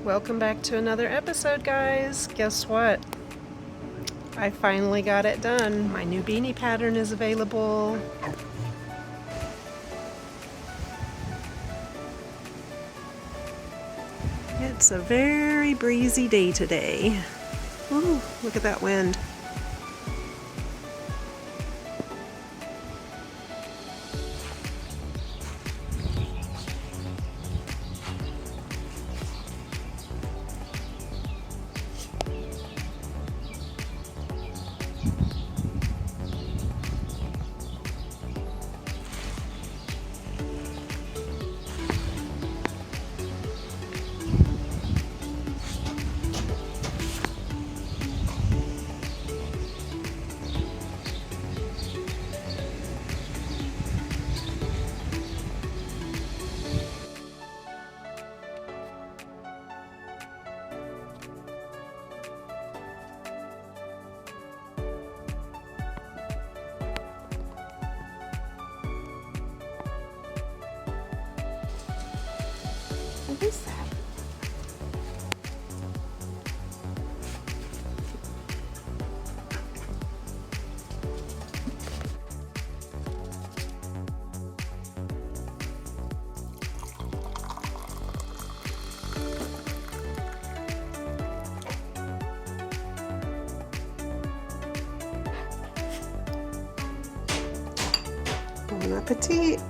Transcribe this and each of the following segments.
Welcome back to another episode, guys. Guess what? I finally got it done. My new beanie pattern is available. It's a very breezy day today. Ooh, look at that wind. What is that? Bon appetit.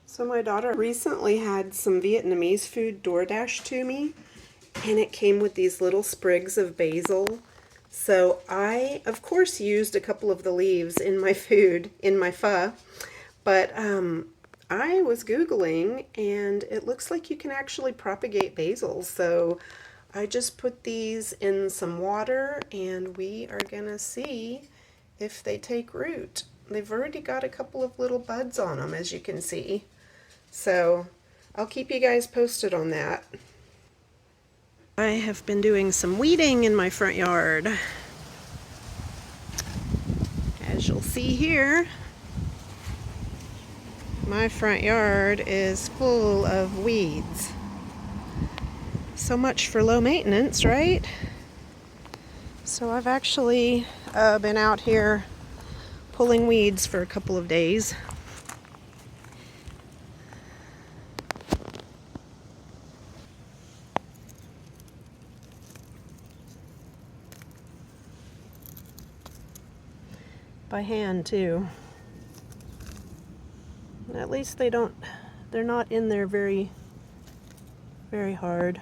So my daughter recently had some Vietnamese food DoorDash to me, and it came with these little sprigs of basil. So I, of course, used a couple of the leaves in my food, in my pho, but I was Googling, and it looks like you can actually propagate basil. So I just put these in some water, and we are gonna see if they take root. They've already got a couple of little buds on them, as you can see. So I'll keep you guys posted on that. I have been doing some weeding in my front yard. As you'll see here, my front yard is full of weeds. So much for low maintenance, right? So I've actually been out here pulling weeds for a couple of days. By hand too. At least they're not in there very hard.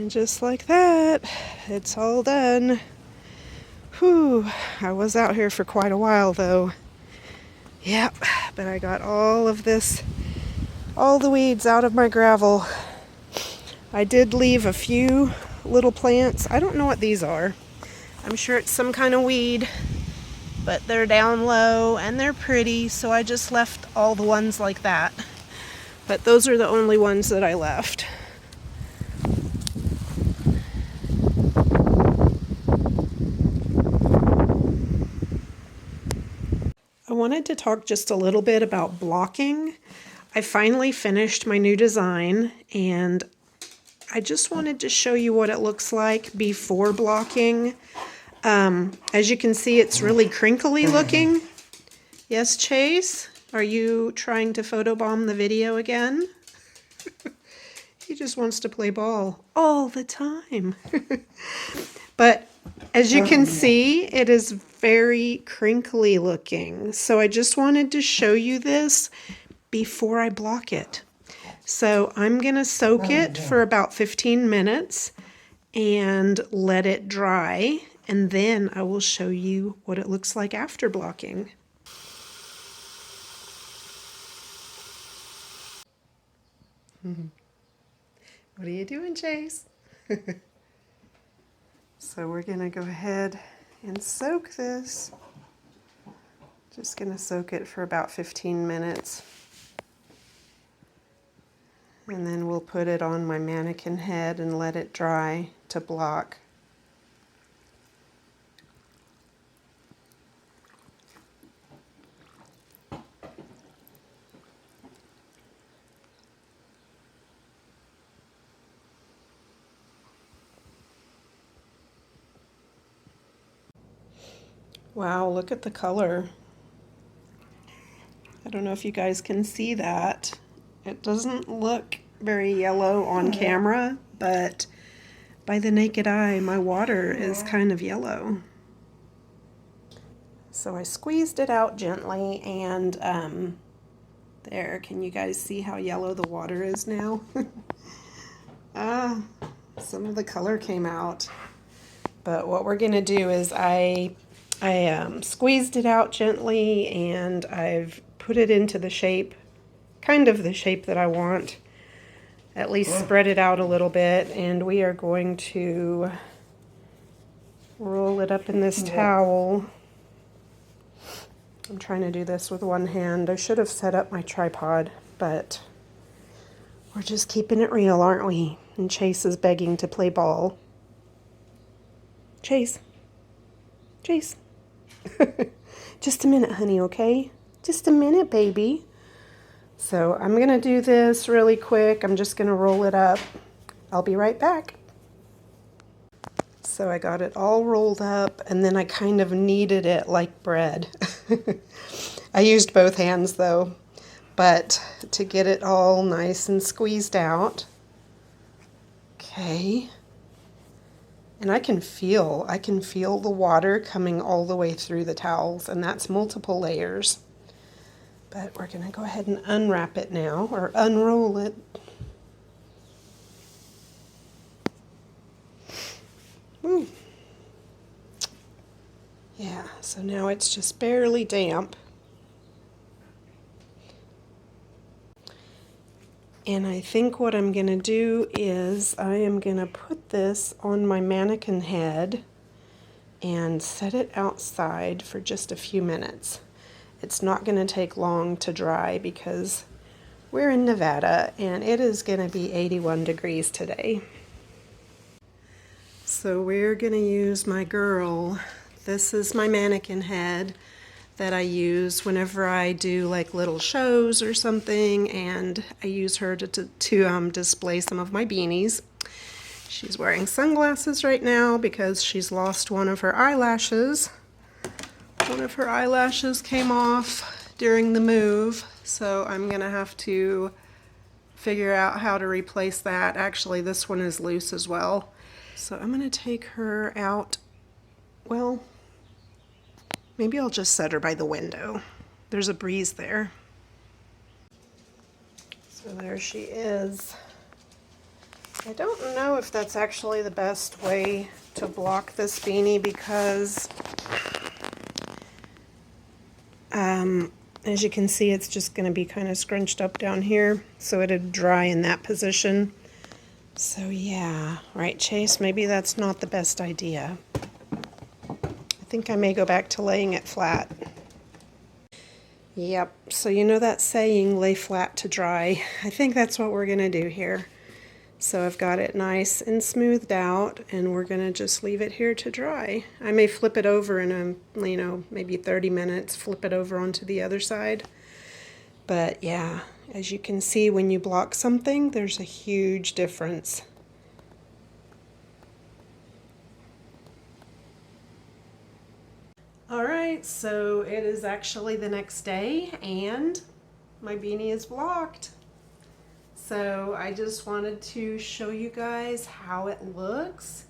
Just like that, it's all done. Whew, I was out here for quite a while though. Yep, but I got all the weeds out of my gravel. I did leave a few little plants. I don't know what these are. I'm sure it's some kind of weed, but they're down low and they're pretty, so I just left all the ones like that. But those are the only ones that I left. I wanted to talk just a little bit about blocking. I finally finished my new design, and I just wanted to show you what it looks like before blocking. As you can see, it's really crinkly looking. Yes, Chase? Are you trying to photobomb the video again? He just wants to play ball all the time. But As you can see, it is very crinkly looking. So I just wanted to show you this before I block it. So I'm going to soak it for about 15 minutes and let it dry. And then I will show you what it looks like after blocking. What are you doing, Chase? So we're going to go ahead and soak this. Just going to soak it for about 15 minutes. And then we'll put it on my mannequin head and let it dry to block. Wow, look at the color. I don't know if you guys can see that. It doesn't look very yellow on camera, but by the naked eye, my water is kind of yellow. So I squeezed it out gently, and there, can you guys see how yellow the water is now? Some of the color came out. But what we're gonna do is I squeezed it out gently, and I've put it into the shape, kind of the shape that I want. At least spread it out a little bit, and we are going to roll it up in this towel. I'm trying to do this with one hand. I should have set up my tripod, but we're just keeping it real, aren't we? And Chase is begging to play ball. Chase. Chase. Just a minute, honey, okay? Just a minute, baby. So I'm going to do this really quick. I'm just going to roll it up. I'll be right back. So I got it all rolled up, and then I kind of kneaded it like bread. I used both hands though, but to get it all nice and squeezed out. Okay. And I can feel the water coming all the way through the towels, and that's multiple layers. But we're going to go ahead and unwrap it now, or unroll it. Ooh. Yeah, so now it's just barely damp. And I think what I'm going to do is I am going to put this on my mannequin head and set it outside for just a few minutes. It's not going to take long to dry because we're in Nevada and it is going to be 81 degrees today. So we're going to use my girl. This is my mannequin head that I use whenever I do like little shows or something, and I use her to display some of my beanies. She's wearing sunglasses right now because she's lost one of her eyelashes. One of her eyelashes came off during the move, so I'm gonna have to figure out how to replace that. Actually, this one is loose as well. So I'm gonna take her out. Well, maybe I'll just set her by the window. There's a breeze there. So there she is. I don't know if that's actually the best way to block this beanie because as you can see, it's just going to be kind of scrunched up down here, so it'd dry in that position. So yeah, right, Chase, maybe that's not the best idea. I think I may go back to laying it flat. Yep, so you know that saying, lay flat to dry. I think that's what we're going to do here. So I've got it nice and smoothed out, and we're going to just leave it here to dry. I may flip it over in maybe 30 minutes, flip it over onto the other side. But yeah, as you can see, when you block something, there's a huge difference. Alright, so it is actually the next day, and my beanie is blocked. So I just wanted to show you guys how it looks.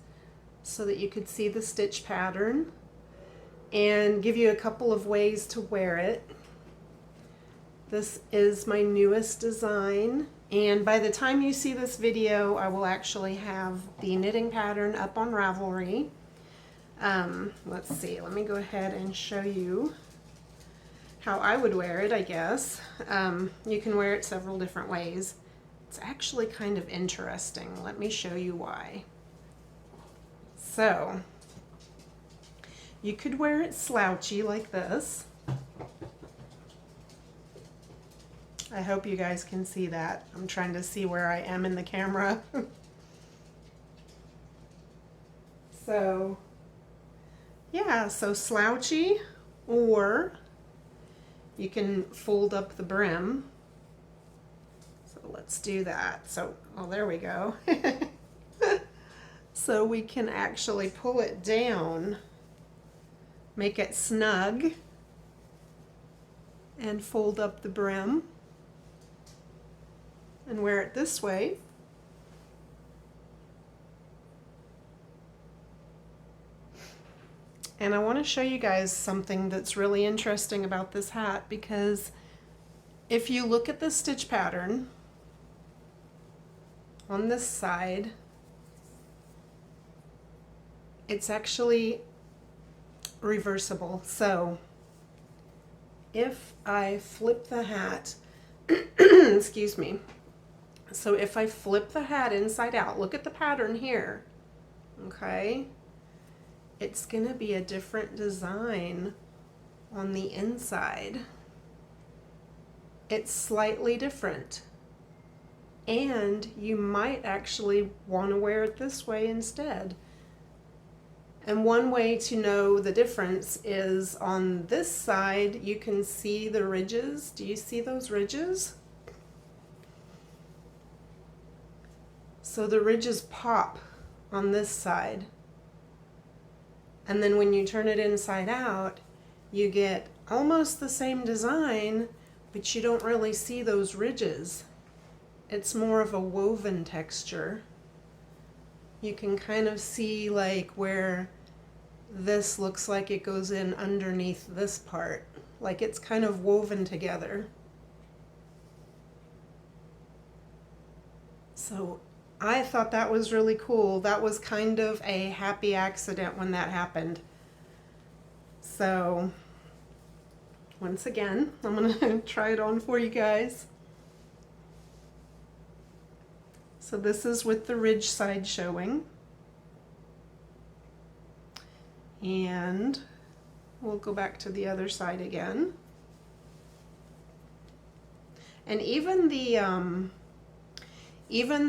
so that you could see the stitch pattern and give you a couple of ways to wear it. This is my newest design, and by the time you see this video, I will actually have the knitting pattern up on Ravelry. Let's see, let me go ahead and show you how I would wear it, I guess. You can wear it several different ways. It's actually kind of interesting. Let me show you why. So, you could wear it slouchy like this. I hope you guys can see that. I'm trying to see where I am in the camera. So, yeah, so slouchy, or you can fold up the brim. So let's do that. So, oh, there we go. So we can actually pull it down, make it snug, and fold up the brim and wear it this way. And I want to show you guys something that's really interesting about this hat, because if you look at the stitch pattern on this side, it's actually reversible. So if I flip the hat, excuse me, so if I flip the hat inside out, look at the pattern here, okay? It's gonna be a different design on the inside. It's slightly different. And you might actually want to wear it this way instead. And one way to know the difference is on this side, you can see the ridges. Do you see those ridges? So the ridges pop on this side. And then when you turn it inside out, you get almost the same design, but you don't really see those ridges. It's more of a woven texture. You can kind of see like where this looks like it goes in underneath this part, like it's kind of woven together. So I thought that was really cool. That was kind of a happy accident when that happened. So once again, I'm gonna try it on for you guys. So this is with the ridge side showing. And we'll go back to the other side again. And even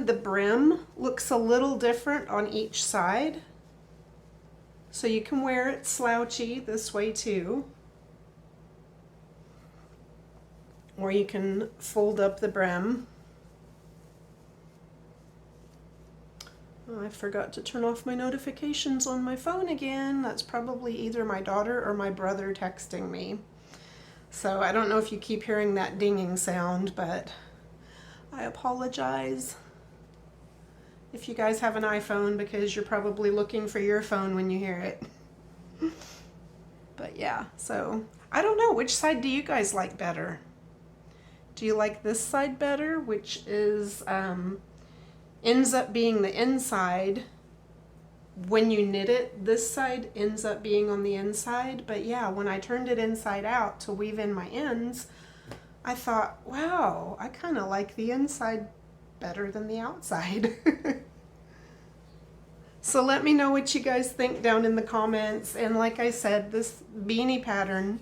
the brim looks a little different on each side. So you can wear it slouchy this way too. Or you can fold up the brim. Oh, I forgot to turn off my notifications on my phone again. That's probably either my daughter or my brother texting me. So I don't know if you keep hearing that dinging sound, but I apologize if you guys have an iPhone, because you're probably looking for your phone when you hear it. But yeah, so I don't know, which side do you guys like better? Do you like this side better, which is ends up being the inside? When you knit it, this side ends up being on the inside. But yeah, when I turned it inside out to weave in my ends, I thought, wow, I kind of like the inside better than the outside. So let me know what you guys think down in the comments. And like I said, this beanie pattern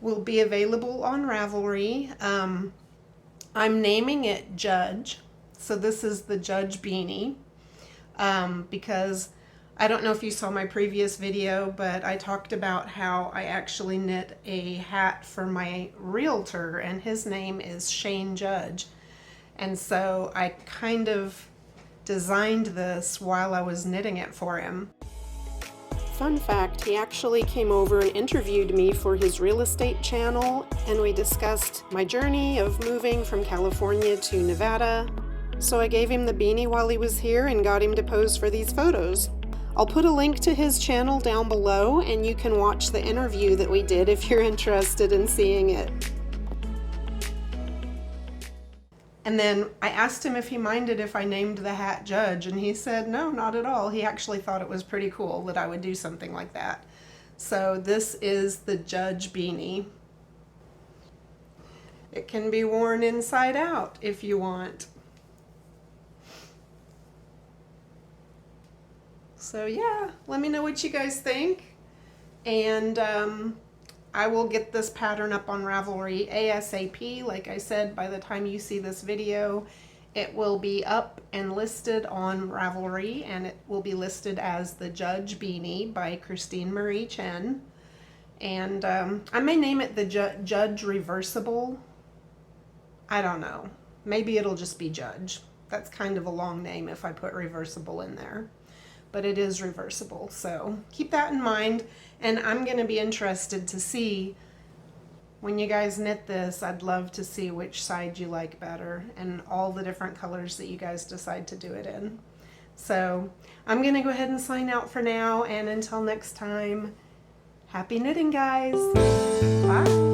will be available on Ravelry. I'm naming it Judge. So this is the Judge beanie, because I don't know if you saw my previous video, but I talked about how I actually knit a hat for my realtor, and his name is Shane Judge. And so I kind of designed this while I was knitting it for him. Fun fact, he actually came over and interviewed me for his real estate channel, and we discussed my journey of moving from California to Nevada. So I gave him the beanie while he was here and got him to pose for these photos. I'll put a link to his channel down below, and you can watch the interview that we did if you're interested in seeing it. And then I asked him if he minded if I named the hat Judge, and he said no, not at all. He actually thought it was pretty cool that I would do something like that. So this is the Judge beanie. It can be worn inside out if you want. So yeah, let me know what you guys think. And I will get this pattern up on Ravelry ASAP. Like I said, by the time you see this video, it will be up and listed on Ravelry, and it will be listed as the Judge Beanie by Christine Marie Chen. And I may name it the Judge Reversible. I don't know. Maybe it'll just be Judge. That's kind of a long name if I put reversible in there. But it is reversible, so keep that in mind. And I'm going to be interested to see when you guys knit this. I'd love to see which side you like better and all the different colors that you guys decide to do it in. So I'm going to go ahead and sign out for now, and until next time, happy knitting, guys. Bye.